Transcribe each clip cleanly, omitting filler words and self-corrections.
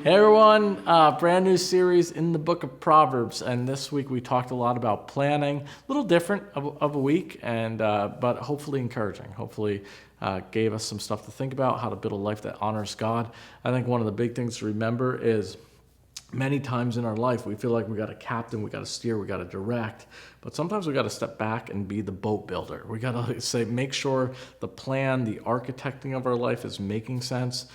Hey everyone, brand new series in the book of Proverbs, and this week we talked a lot about planning, a little different of a week, and but hopefully encouraging. Hopefully, gave us some stuff to think about, how to build a life that honors God. I think one of the big things to remember is many times in our life we feel like we got a captain, we got to steer, we got to direct, but sometimes we got to step back and be the boat builder. We got to say, make sure the plan, the architecting of our life is making sense.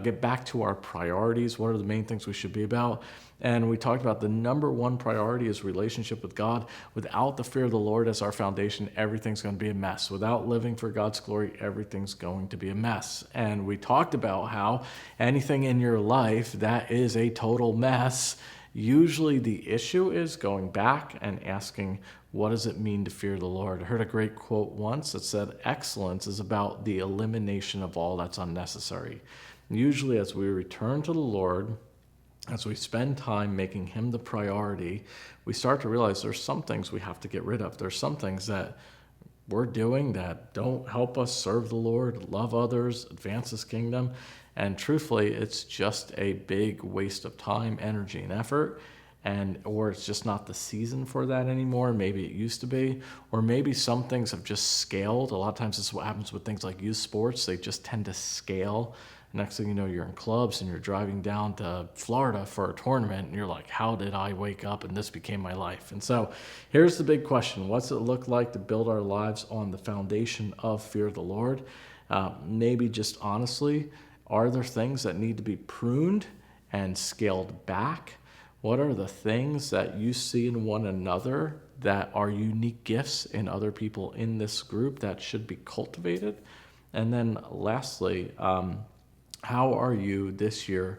Get back to our priorities. What are the main things we should be about? And we talked about the number one priority is relationship with God. Without the fear of the Lord as our foundation, everything's going to be a mess. Without living for God's glory, everything's going to be a mess. And we talked about how anything in your life that is a total mess, usually the issue is going back and asking, what does it mean to fear the Lord? I heard a great quote once that said, excellence is about the elimination of all that's unnecessary. Usually as we return to the Lord, as we spend time making him the priority, we start to realize there's some things we have to get rid of. There's some things that we're doing that don't help us serve the Lord, love others, advance his kingdom. And truthfully, it's just a big waste of time, energy, and effort. Or it's just not the season for that anymore. Maybe it used to be. Or maybe some things have just scaled. A lot of times this is what happens with things like youth sports. They just tend to scale. Next thing you know, you're in clubs and you're driving down to Florida for a tournament and you're like, how did I wake up and this became my life? And so here's the big question. What's it look like to build our lives on the foundation of fear of the Lord? Maybe just honestly, are there things that need to be pruned and scaled back? What are the things that you see in one another that are unique gifts in other people in this group that should be cultivated? And then lastly, how are you this year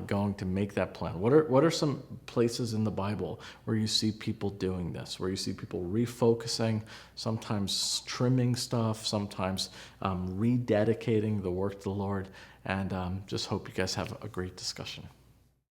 going to make that plan? What are some places in the Bible where you see people doing this, where you see people refocusing, sometimes trimming stuff, sometimes rededicating the work to the Lord? And just hope you guys have a great discussion.